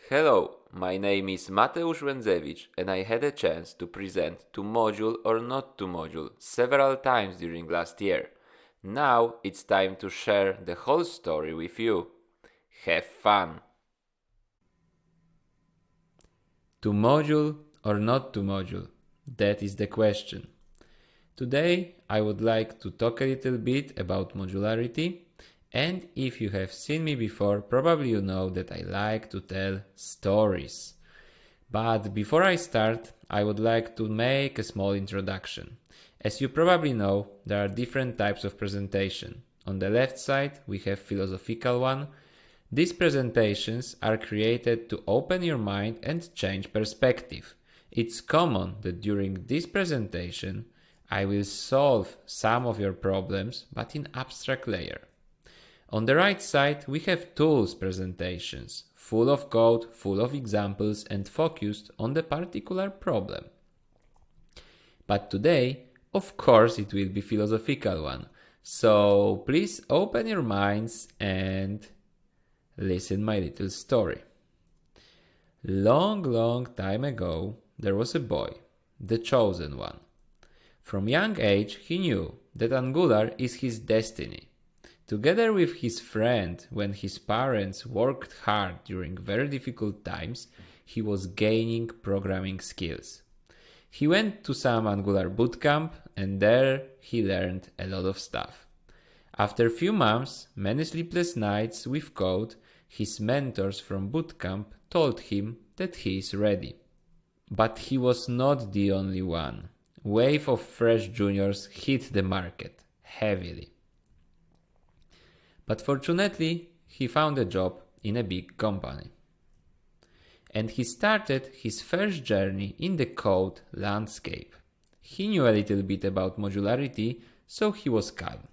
Hello, my name is Mateusz Łędzewicz and I had a chance to present to module or not to module several times during last year. Now it's time to share the whole story with you. Have fun! To module or not to module? That is the question. Today I would like to talk a little bit about modularity, and if you have seen me before, probably you know that I like to tell stories. But before I start, I would like to make a small introduction. As you probably know, there are different types of presentation. On the left side, we have philosophical one. These presentations are created to open your mind and change perspective. It's common that during this presentation, I will solve some of your problems, but in abstract layer. On the right side, we have tools presentations, full of code, full of examples, and focused on the particular problem. But today, of course, it will be philosophical one. So please open your minds and listen my little story. Long time ago, there was a boy, the chosen one. From young age, he knew that Angular is his destiny. Together with his friend, when his parents worked hard during very difficult times, he was gaining programming skills. He went to some Angular bootcamp and there he learned a lot of stuff. After a few months, many sleepless nights with code, his mentors from bootcamp told him that he is ready. But he was not the only one. Wave of fresh juniors hit the market heavily. But fortunately, he found a job in a big company. And he started his first journey in the code landscape. He knew a little bit about modularity, so he was calm.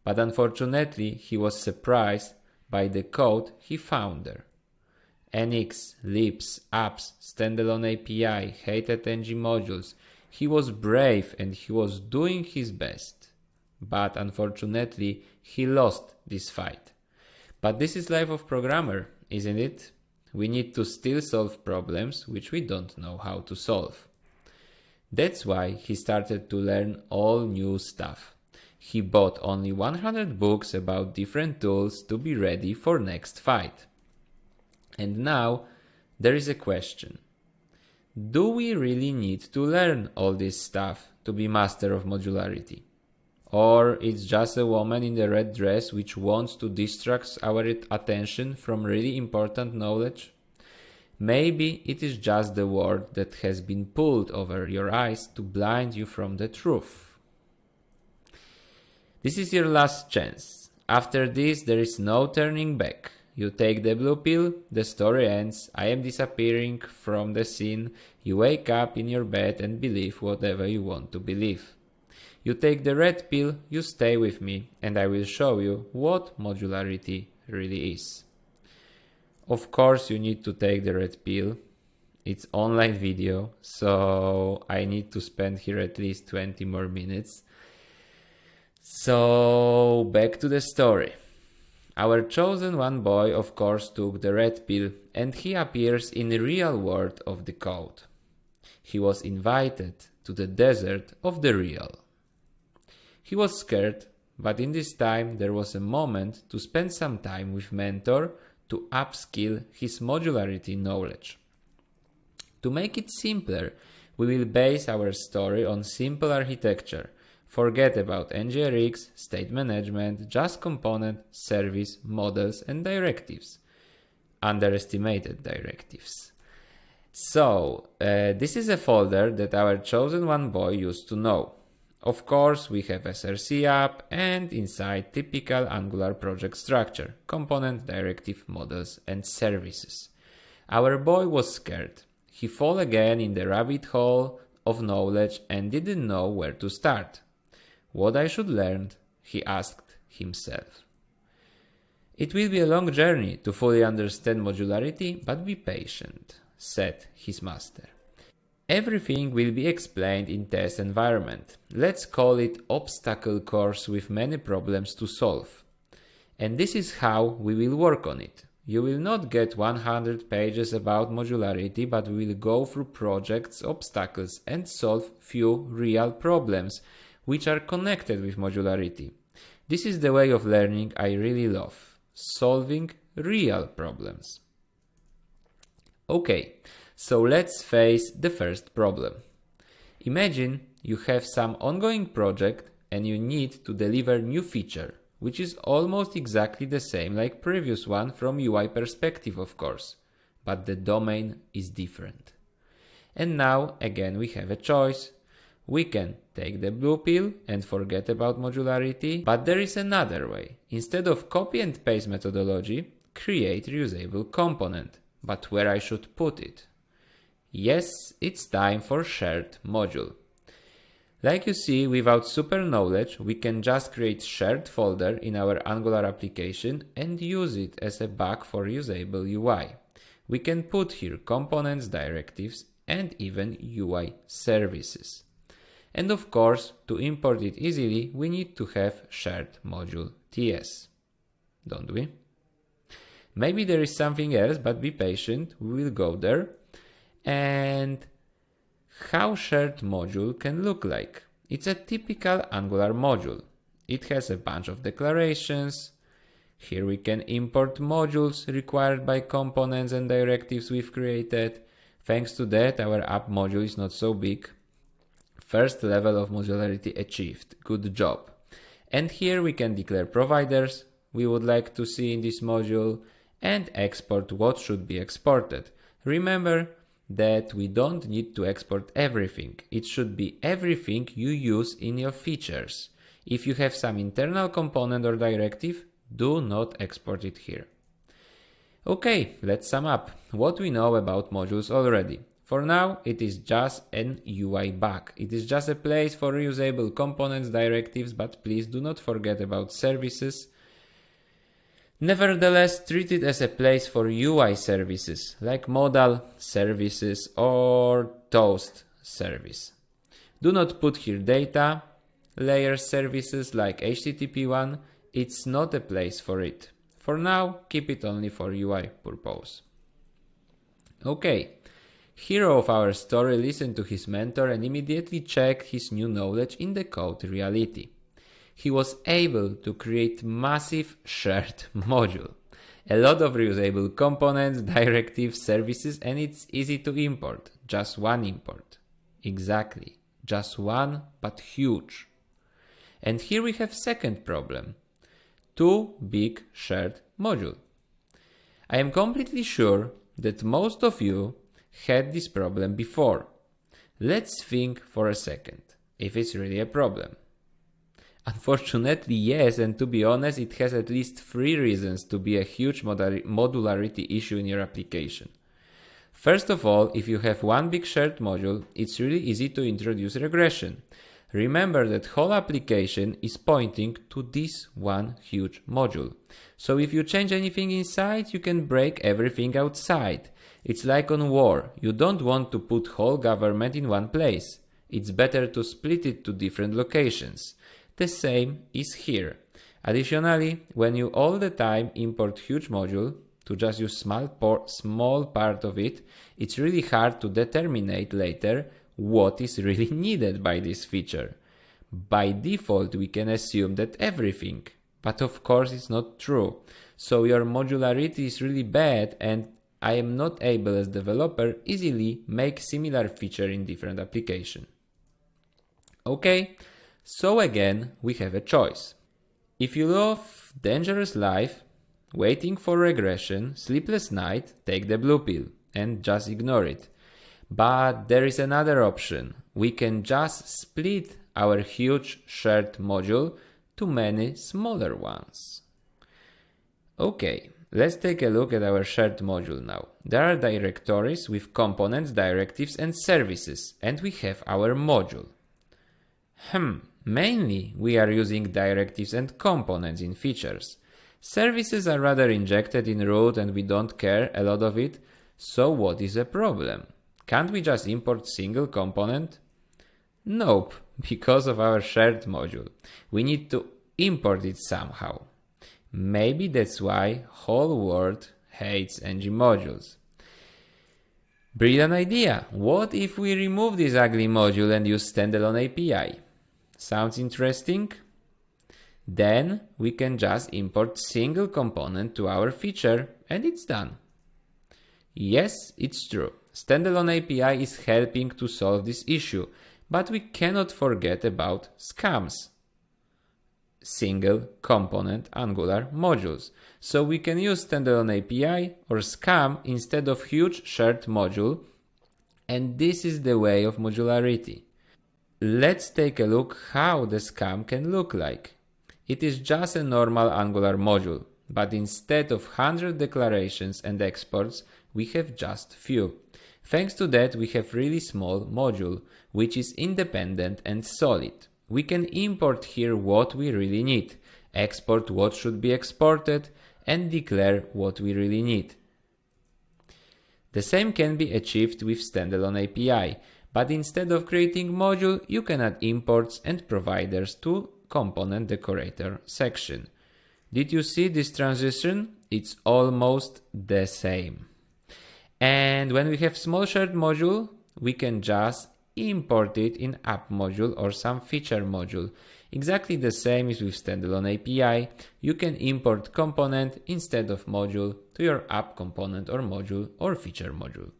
But unfortunately, he was surprised by the code he found there. NX, libs, apps, standalone API, hated ng modules. He was brave and he was doing his best. But unfortunately, he lost this fight. But this is life of programmer, isn't it? We need to still solve problems which we don't know how to solve. That's why he started to learn all new stuff. He bought only 100 books about different tools to be ready for next fight. And now there is a question. Do we really need to learn all this stuff to be master of modularity? Or it's just a woman in the red dress which wants to distract our attention from really important knowledge? Maybe it is just the word that has been pulled over your eyes to blind you from the truth. This is your last chance. After this, there is no turning back. You take the blue pill, the story ends, I am disappearing from the scene, you wake up in your bed and believe whatever you want to believe. You take the red pill, you stay with me, and I will show you what modularity really is. Of course, you need to take the red pill. It's online video, so I need to spend here at least 20 more minutes. So, back to the story. Our chosen one boy, of course, took the red pill, and he appears in the real world of the code. He was invited to the desert of the real. He was scared, but in this time there was a moment to spend some time with mentor to upskill his modularity knowledge. To make it simpler, we will base our story on simple architecture. Forget about NGRX, state management, just component, service, models, and directives. Underestimated directives. So, this is a folder that our chosen one boy used to know. Of course, we have SRC app and inside typical Angular project structure, component, directive, models, and services. Our boy was scared. He fell again in the rabbit hole of knowledge and didn't know where to start. What I should learn, he asked himself. It will be a long journey to fully understand modularity, but be patient, said his master. Everything will be explained in test environment. Let's call it obstacle course with many problems to solve. And this is how we will work on it. You will not get 100 pages about modularity, but we will go through projects, obstacles, and solve few real problems which are connected with modularity. This is the way of learning I really love, solving real problems. Okay, so let's face the first problem. Imagine you have some ongoing project and you need to deliver new feature, which is almost exactly the same like previous one from UI perspective, of course, but the domain is different. And now again we have a choice. We can take the blue pill and forget about modularity, but there is another way. Instead of copy and paste methodology, create reusable component. But where I should put it? Yes, it's time for shared module. Like you see, without super knowledge, we can just create shared folder in our Angular application and use it as a bug for usable UI. We can put here components, directives, and even UI services. And of course, to import it easily, we need to have shared module TS, don't we? Maybe there is something else, but be patient, we will go there. And how shared module can look like? It's a typical Angular module. It has a bunch of declarations. Here we can import modules required by components and directives we've created. Thanks to that, our app module is not so big. First level of modularity achieved. Good job. And here we can declare providers we would like to see in this module and export what should be exported. Remember that we don't need to export everything. It should be everything you use in your features. If you have some internal component or directive, do not export it here. Okay, let's sum up what we know about modules already. For now, it is just an UI bug. It is just a place for reusable components, directives, but please do not forget about services. Nevertheless, treat it as a place for UI services like modal services or toast service. Do not put here data layer services like HTTP one. It's not a place for it. For now, keep it only for UI purpose. Okay, hero of our story listened to his mentor and immediately checked his new knowledge in the code reality. He was able to create massive shared module. A lot of reusable components, directives, services, and it's easy to import. Just one import. Exactly. Just one, but huge. And here we have second problem. Too big shared module. I am completely sure that most of you had this problem before. Let's think for a second if it's really a problem. Unfortunately, yes, and to be honest, it has at least 3 reasons to be a huge modularity issue in your application. First of all, if you have one big shared module, it's really easy to introduce regression. Remember that whole application is pointing to this one huge module. So if you change anything inside, you can break everything outside. It's like on war. You don't want to put whole government in one place. It's better to split it to different locations. The same is here. Additionally, when you all the time import huge module to just use small part of it, it's really hard to determine later what is really needed by this feature. By default, we can assume that everything, but of course it's not true. So your modularity is really bad and I am not able as developer easily make similar feature in different application. Okay. So again, we have a choice. If you love dangerous life, waiting for regression, sleepless night, take the blue pill and just ignore it. But there is another option. We can just split our huge shared module to many smaller ones. Okay, let's take a look at our shared module now. There are directories with components, directives and services, and we have our module. Mainly, we are using directives and components in features. Services are rather injected in root and we don't care a lot of it. So what is the problem? Can't we just import single component? Nope, because of our shared module. We need to import it somehow. Maybe that's why whole world hates ng modules. Brilliant idea! What if we remove this ugly module and use standalone API? Sounds interesting? Then we can just import single component to our feature and it's done. Yes, it's true. Standalone API is helping to solve this issue, but we cannot forget about SCAMs. Single component Angular modules. So we can use standalone API or SCAM instead of huge shared module, and this is the way of modularity. Let's take a look how the SCAM can look like. It is just a normal Angular module, but instead of 100 declarations and exports, we have just few. Thanks to that, we have really small module, which is independent and solid. We can import here what we really need, export what should be exported, and declare what we really need. The same can be achieved with standalone API, but instead of creating module, you can add imports and providers to component decorator section. Did you see this transition? It's almost the same. And when we have small shared module, we can just import it in app module or some feature module. Exactly the same is with standalone API. You can import component instead of module to your app component or module or feature module.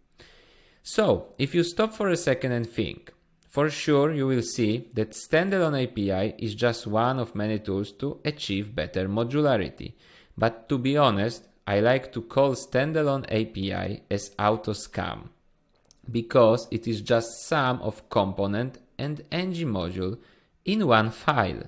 So if you stop for a second and think, for sure you will see that standalone API is just one of many tools to achieve better modularity. But to be honest, I like to call standalone API as AutoSCAM, because it is just sum of component and ng module in one file.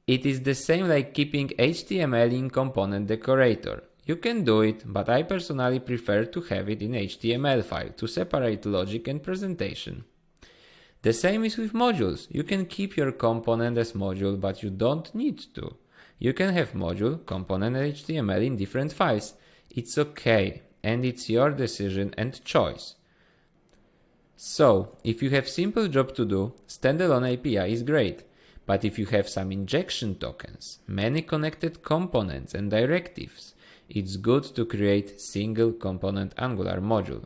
It is the same like keeping HTML in component decorator. You can do it, but I personally prefer to have it in HTML file to separate logic and presentation. The same is with modules. You can keep your component as module, but you don't need to. You can have module, component, and HTML in different files. It's okay, and it's your decision and choice. So, if you have simple job to do, standalone API is great. But if you have some injection tokens, many connected components and directives, it's good to create single component Angular module.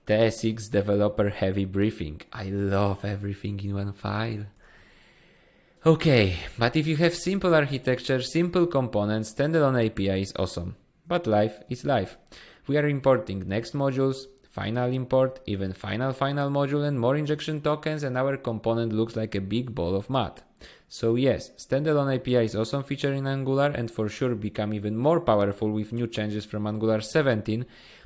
TSX developer heavy briefing. I love everything in one file. Okay, but if you have simple architecture, simple components, standalone API is awesome. But life is life. We are importing next modules, final import, even final module and more injection tokens, and our component looks like a big ball of mud. So yes, standalone API is awesome feature in Angular and for sure become even more powerful with new changes from Angular 17.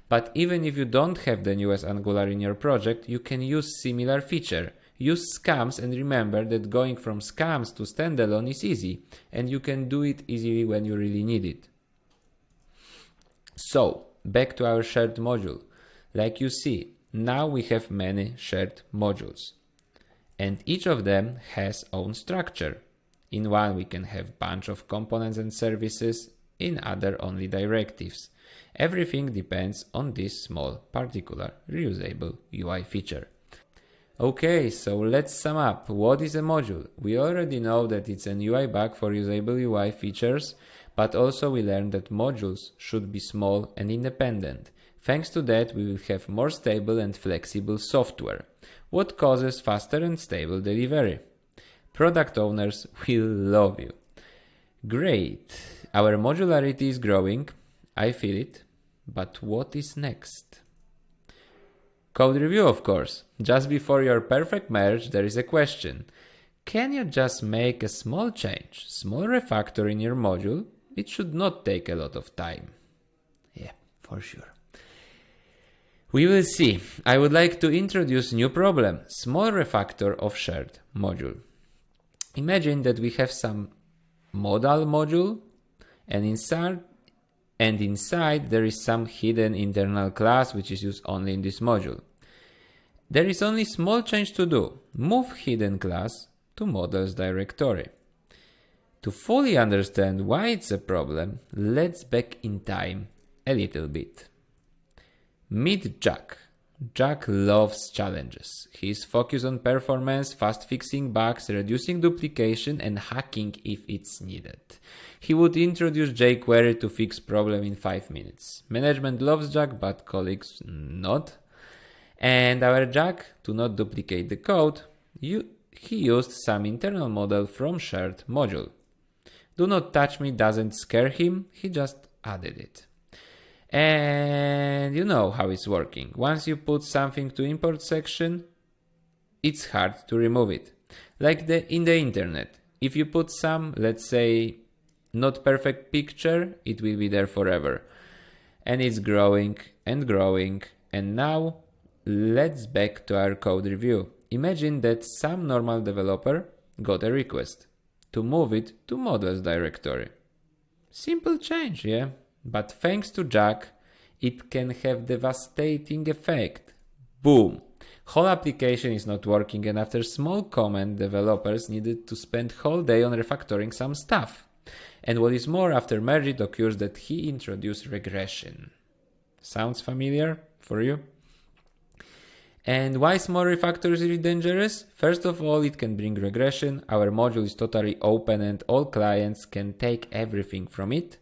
But even if you don't have the newest Angular in your project, you can use similar feature. Use SCAMs and remember that going from SCAMs to standalone is easy, and you can do it easily when you really need it. So, back to our shared module. Like you see, now we have many shared modules, and each of them has own structure. In one we can have bunch of components and services, in other only directives. Everything depends on this small particular reusable UI feature. Okay, so let's sum up. What is a module? We already know that it's an UI bug for usable UI features, but also we learned that modules should be small and independent. Thanks to that, we will have more stable and flexible software. What causes faster and stable delivery? Product owners will love you. Great. Our modularity is growing. I feel it. But what is next? Code review, of course. Just before your perfect merge, there is a question. Can you just make a small change, small refactor in your module? It should not take a lot of time. Yeah, for sure. We will see. I would like to introduce new problem, small refactor of shared module. Imagine that we have some modal module and inside there is some hidden internal class which is used only in this module. There is only small change to do. Move hidden class to models directory. To fully understand why it's a problem, let's back in time a little bit. Meet Jack, Jack loves challenges. He is focused on performance, fast fixing bugs, reducing duplication, and hacking if it's needed. He would introduce jQuery to fix problem in 5 minutes. Management loves Jack, but colleagues not. And our Jack, to not duplicate the code, he used some internal model from shared module. Do not touch me doesn't scare him, he just added it. And you know how it's working. Once you put something to import section, it's hard to remove it. Like in the internet. If you put some, let's say, not perfect picture, it will be there forever. And it's growing and growing. And now let's back to our code review. Imagine that some normal developer got a request to move it to models directory. Simple change, yeah? But thanks to Jack, it can have devastating effect. Boom! Whole application is not working, and after small comment, developers needed to spend whole day on refactoring some stuff. And what is more, after merge it occurs that he introduced regression. Sounds familiar for you? And why small refactor is really dangerous? First of all, it can bring regression. Our module is totally open and all clients can take everything from it.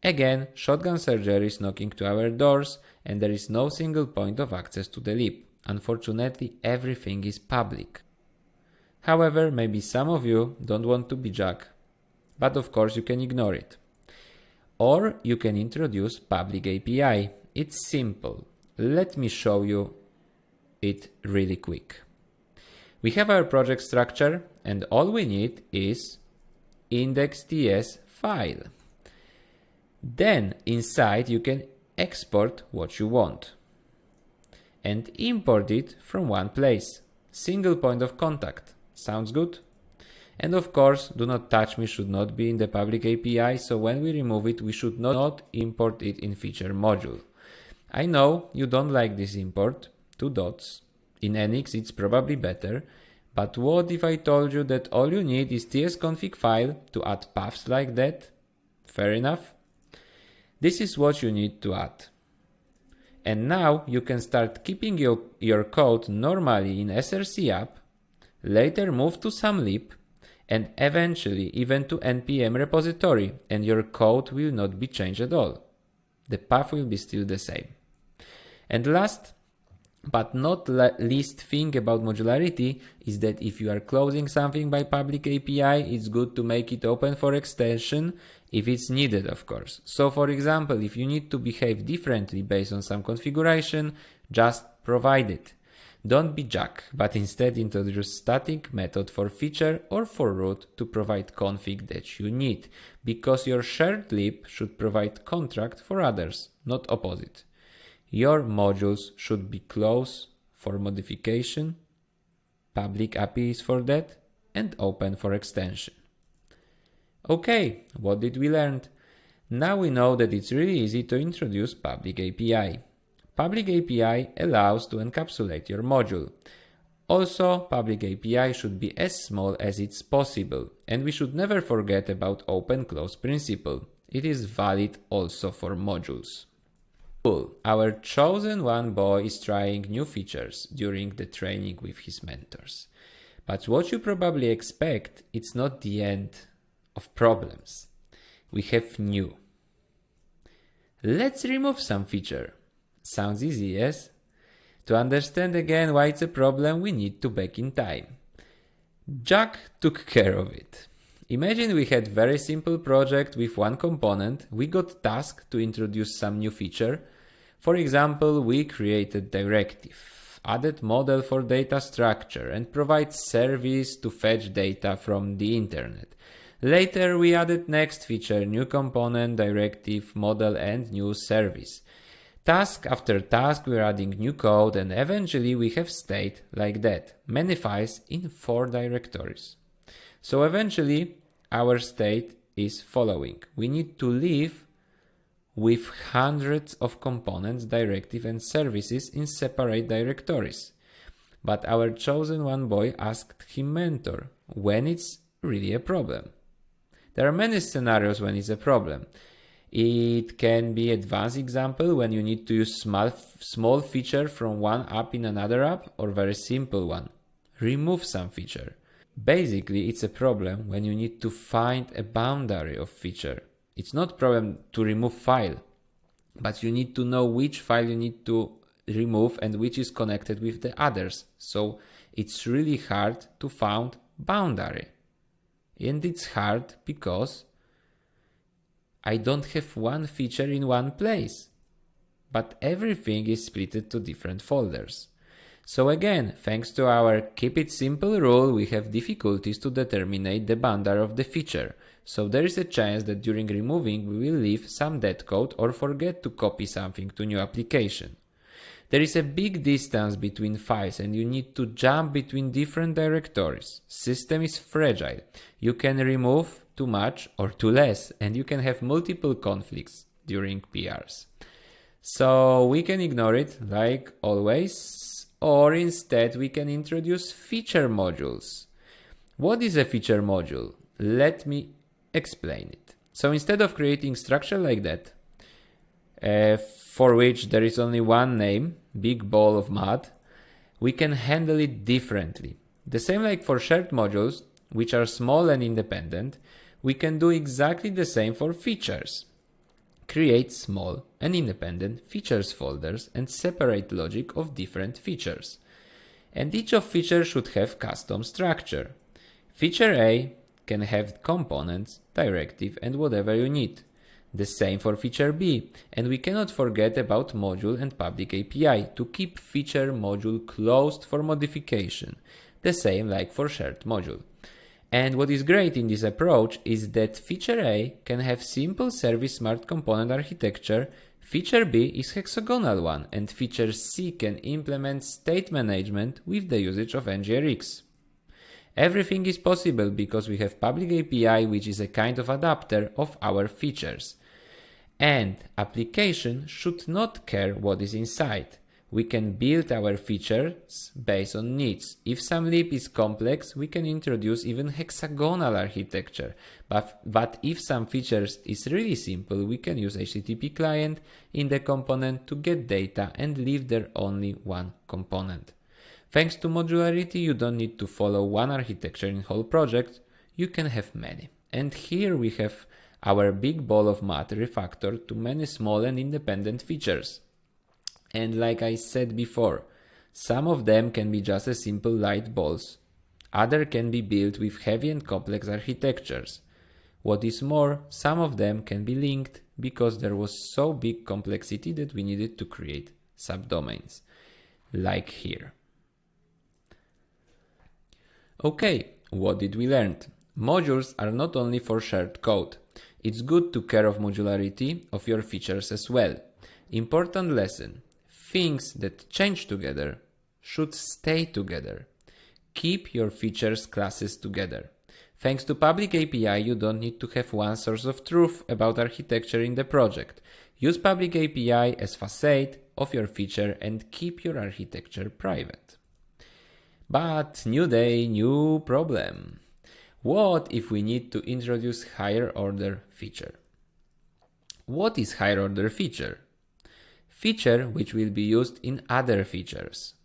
Again, shotgun surgery is knocking to our doors and there is no single point of access to the lib. Unfortunately, everything is public. However, maybe some of you don't want to be Jack, but of course you can ignore it. Or you can introduce public API. It's simple. Let me show you it really quick. We have our project structure and all we need is index.ts file. Then inside you can export what you want and import it from one place. Single point of contact. Sounds good? And of course, do not touch me should not be in the public API, so when we remove it, we should not import it in feature module. I know you don't like this import, 2 dots. In NX it's probably better, but what if I told you that all you need is tsconfig file to add paths like that? Fair enough? This is what you need to add. And now you can start keeping your code normally in src app, later move to some lib, and eventually even to npm repository, and your code will not be changed at all. The path will be still the same. And last but not least thing about modularity is that if you are closing something by public API, it's good to make it open for extension if it's needed, of course. So for example, if you need to behave differently based on some configuration, just provide it. Don't be Jack, but instead introduce static method for feature or for root to provide config that you need, because your shared lib should provide contract for others, not opposite. Your modules should be closed for modification, public APIs for that, and open for extension. Okay, what did we learn? Now we know that it's really easy to introduce public API. Public API allows to encapsulate your module. Also, public API should be as small as it's possible, and we should never forget about open-close principle. It is valid also for modules. Cool. Our chosen one boy is trying new features during the training with his mentors. But what you probably expect, it's not the end of problems. We have new. Let's remove some feature. Sounds easy, yes? To understand again why it's a problem, we need to back in time. Jack took care of it. Imagine we had very simple project with one component. We got tasked to introduce some new feature. For example, we created directive, added model for data structure, and provide service to fetch data from the internet. Later, we added next feature, new component, directive, model, and new service. Task after task, we're adding new code, and eventually we have state like that, many files in 4 directories. So eventually, our state is following. We need to live with hundreds of components, directive, and services in separate directories. But our chosen one boy asked him mentor when it's really a problem. There are many scenarios when it's a problem. It can be advanced example when you need to use small feature from one app in another app, or very simple one. Remove some feature. Basically, it's a problem when you need to find a boundary of feature. It's not problem to remove file, but you need to know which file you need to remove and which is connected with the others. So it's really hard to find boundary. And it's hard because I don't have one feature in one place, but everything is split to different folders. So again, thanks to our keep it simple rule, we have difficulties to determine the boundary of the feature. So there is a chance that during removing we will leave some dead code or forget to copy something to new application. There is a big distance between files and you need to jump between different directories. System is fragile. You can remove too much or too less, and you can have multiple conflicts during PRs. So we can ignore it like always, or instead we can introduce feature modules. What is a feature module? Let me explain it. So instead of creating structure like that, for which there is only one name, big ball of mud, we can handle it differently. The same like for shared modules, which are small and independent, we can do exactly the same for features. Create small and independent features folders and separate logic of different features. And each of features should have custom structure. Feature A can have components, directive, and whatever you need. The same for feature B, and we cannot forget about module and public API to keep feature module closed for modification. The same like for shared module. And what is great in this approach is that feature A can have simple service smart component architecture, feature B is hexagonal one, and feature C can implement state management with the usage of NGRX. Everything is possible because we have public API, which is a kind of adapter of our features. And application should not care what is inside. We can build our features based on needs. If some lib is complex, we can introduce even hexagonal architecture. But if some features is really simple, we can use HTTP client in the component to get data and leave there only one component. Thanks to modularity, you don't need to follow one architecture in whole project, you can have many. And here we have our big ball of mud refactored to many small and independent features. And like I said before, some of them can be just a simple light balls, other can be built with heavy and complex architectures. What is more, some of them can be linked because there was so big complexity that we needed to create subdomains, like here. Okay, what did we learn? Modules are not only for shared code. It's good to care of modularity of your features as well. Important lesson. Things that change together should stay together. Keep your features classes together. Thanks to public API, you don't need to have one source of truth about architecture in the project. Use public API as facade of your feature and keep your architecture private. But new day, new problem. What if we need to introduce higher order feature? What is higher order feature? Feature which will be used in other features.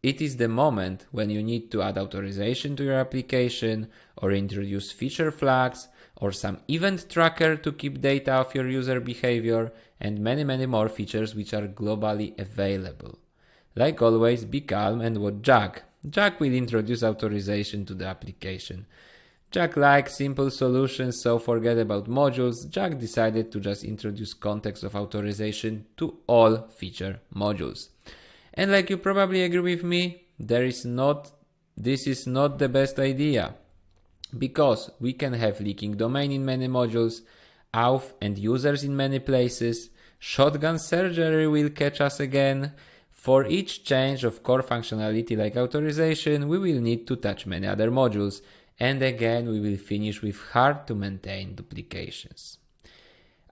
It is the moment when you need to add authorization to your application or introduce feature flags or some event tracker to keep data of your user behavior and many more features which are globally available. Like always, be calm and watch Jack. Jack will introduce authorization to the application. Jack likes simple solutions, so forget about modules. Jack decided to just introduce context of authorization to all feature modules. And like you probably agree with me, this is not the best idea. Because we can have leaking domain in many modules, auth and users in many places, shotgun surgery will catch us again. For each change of core functionality like authorization, we will need to touch many other modules, and again we will finish with hard to maintain duplications.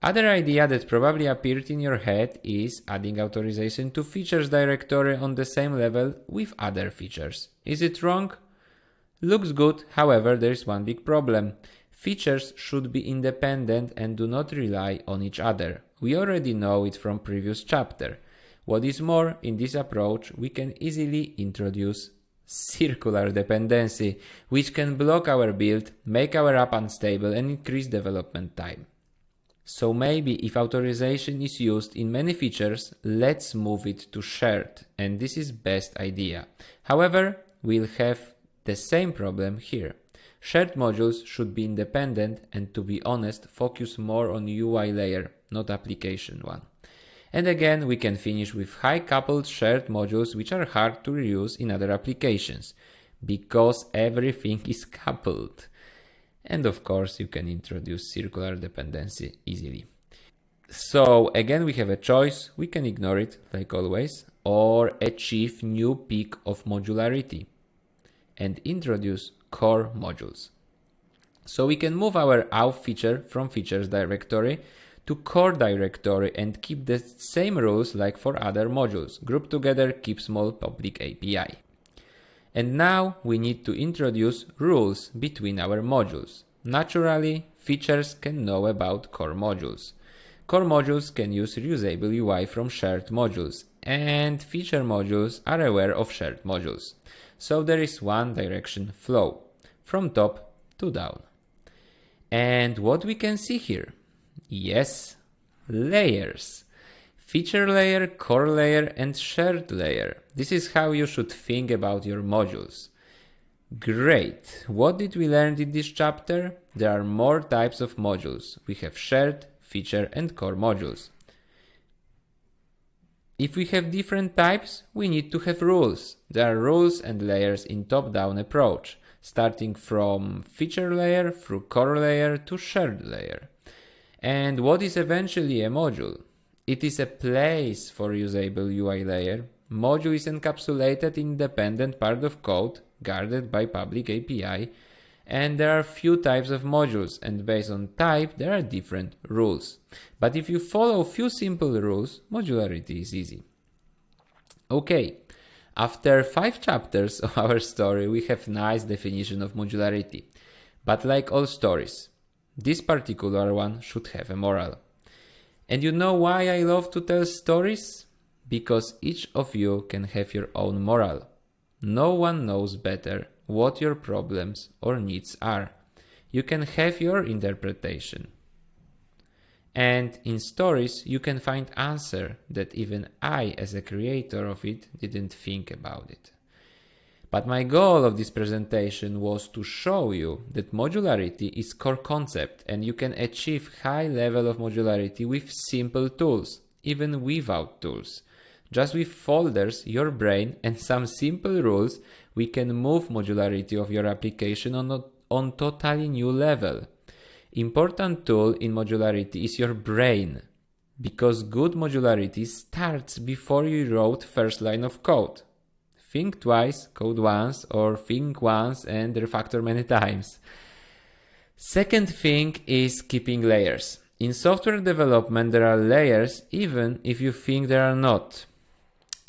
Other idea that probably appeared in your head is adding authorization to features directory on the same level with other features. Is it wrong? Looks good, however there is one big problem. Features should be independent and do not rely on each other. We already know it from previous chapter. What is more, in this approach, we can easily introduce circular dependency, which can block our build, make our app unstable, and increase development time. So maybe if authorization is used in many features, let's move it to shared, and this is best idea. However, we'll have the same problem here. Shared modules should be independent and, to be honest, focus more on UI layer, not application one. And again, we can finish with high coupled shared modules which are hard to reuse in other applications, because everything is coupled. And of course, you can introduce circular dependency easily. So again, we have a choice. We can ignore it, like always, or achieve new peak of modularity and introduce core modules. So we can move our auth feature from features directory to core directory and keep the same rules like for other modules. Group together, keep small, public API. And now we need to introduce rules between our modules. Naturally, features can know about core modules. Core modules can use reusable UI from shared modules, and feature modules are aware of shared modules. So there is one direction flow, from top to down. And what we can see here? Yes, layers. Feature layer, core layer, and shared layer. This is how you should think about your modules. Great. What did we learn in this chapter? There are more types of modules. We have shared, feature, and core modules. If we have different types, we need to have rules. There are rules and layers in top-down approach, starting from feature layer through core layer to shared layer. And what is eventually a module? It is a place for usable UI layer. Module is encapsulated in independent part of code, guarded by public API, and there are few types of modules, and based on type there are different rules. But if you follow few simple rules, modularity is easy. Okay, after 5 chapters of our story, we have nice definition of modularity. But like all stories, this particular one should have a moral. And you know why I love to tell stories? Because each of you can have your own moral. No one knows better what your problems or needs are. You can have your interpretation. And in stories, you can find answer that even I, as a creator of it, didn't think about it. But my goal of this presentation was to show you that modularity is core concept and you can achieve high level of modularity with simple tools, even without tools. Just with folders, your brain, and some simple rules, we can move modularity of your application on totally new level. Important tool in modularity is your brain, because good modularity starts before you wrote first line of code. Think twice, code once, or think once and refactor many times. Second thing is keeping layers. In software development there are layers even if you think there are not.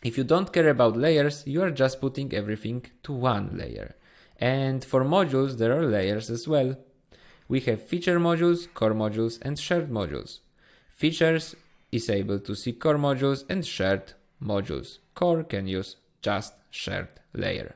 If you don't care about layers, you are just putting everything to one layer. And for modules there are layers as well. We have feature modules, core modules, and shared modules. Features is able to see core modules and shared modules. Core can use just shared layer.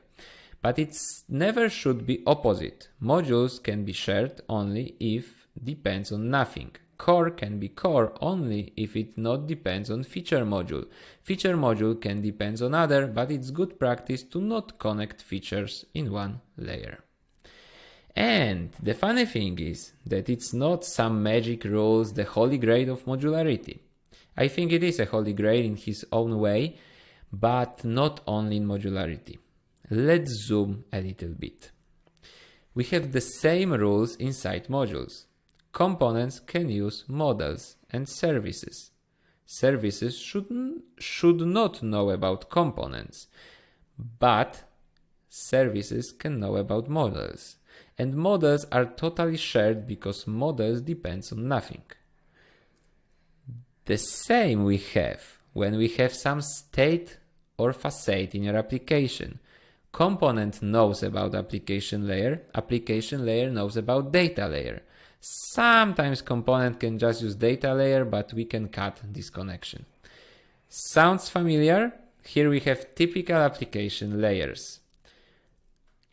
But it never should be opposite. Modules can be shared only if depends on nothing. Core can be core only if it not depends on feature module. Feature module can depend on other, but it's good practice to not connect features in one layer. And the funny thing is that it's not some magic rules, the holy grail of modularity. I think it is a holy grail in his own way, but not only in modularity. Let's zoom a little bit. We have the same rules inside modules. Components can use models and services. Services should not know about components, but services can know about models. And models are totally shared because models depends on nothing. The same we have when we have some state or facade in your application. Component knows about application layer knows about data layer. Sometimes component can just use data layer, but we can cut this connection. Sounds familiar? Here we have typical application layers.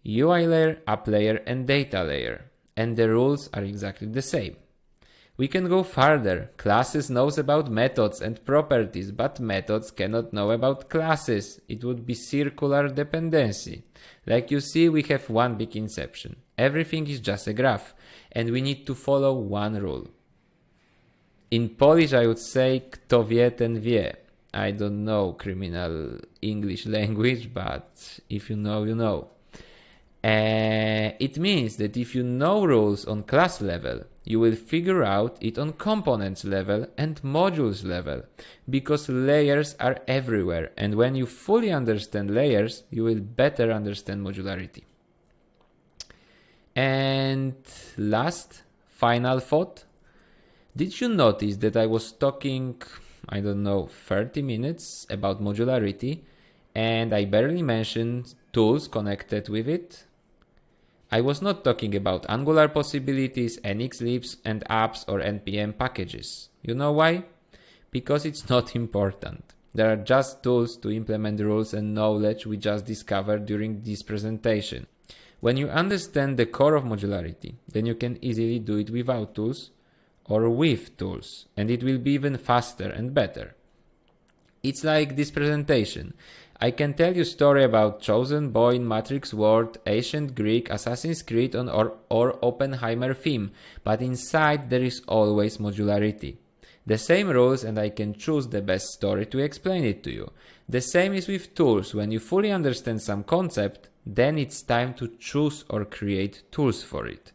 UI layer, app layer, and data layer. And the rules are exactly the same. We can go further. Classes knows about methods and properties, but methods cannot know about classes. It would be circular dependency. Like you see, we have one big inception. Everything is just a graph, and we need to follow one rule. In Polish, I would say, kto wie, ten wie. I don't know criminal English language, but if you know, you know. It means that if you know rules on class level, you will figure out it on components level and modules level, because layers are everywhere, and when you fully understand layers, you will better understand modularity. And last, final thought. Did you notice that I was talking, 30 minutes about modularity, and I barely mentioned tools connected with it? I was not talking about Angular possibilities, NX libs and apps or NPM packages. You know why? Because it's not important. There are just tools to implement rules and knowledge we just discovered during this presentation. When you understand the core of modularity, then you can easily do it without tools or with tools, and it will be even faster and better. It's like this presentation. I can tell you story about Chosen Boy in Matrix World, Ancient Greek, Assassin's Creed or Oppenheimer theme, but inside there is always modularity. The same rules, and I can choose the best story to explain it to you. The same is with tools. When you fully understand some concept, then it's time to choose or create tools for it.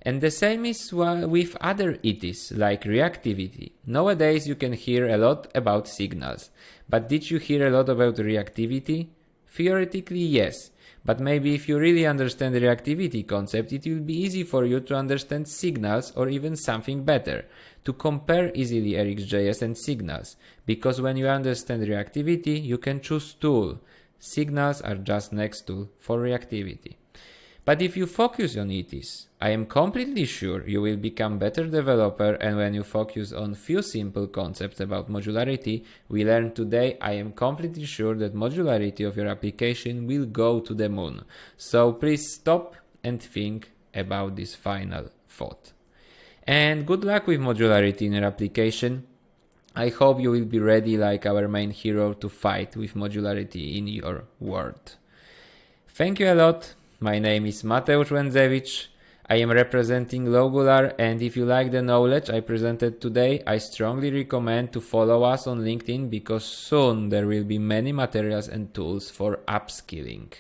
And the same is with other ETs, like reactivity. Nowadays you can hear a lot about signals. But did you hear a lot about reactivity? Theoretically, yes. But maybe if you really understand the reactivity concept, it will be easy for you to understand signals, or even something better, to compare easily RxJS and signals. Because when you understand reactivity, you can choose tool. Signals are just next tool for reactivity. But if you focus on ETs, I am completely sure you will become better developer, and when you focus on few simple concepts about modularity we learned today, I am completely sure that modularity of your application will go to the moon. So please stop and think about this final thought. And good luck with modularity in your application. I hope you will be ready like our main hero to fight with modularity in your world. Thank you a lot. My name is Mateusz Łędzewicz. I am representing Lowgular, and if you like the knowledge I presented today, I strongly recommend to follow us on LinkedIn, because soon there will be many materials and tools for upskilling.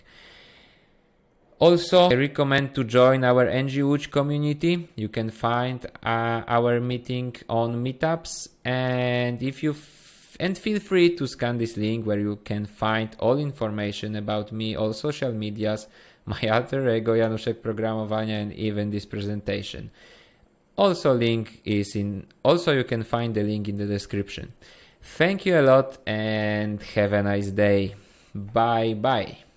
Also, I recommend to join our NG community. You can find our meeting on meetups, and feel free to scan this link where you can find all information about me, all social medias, my alter ego Januszek Programowania, and even this presentation. Also you can find the link in the description. Thank you a lot and have a nice day. Bye bye.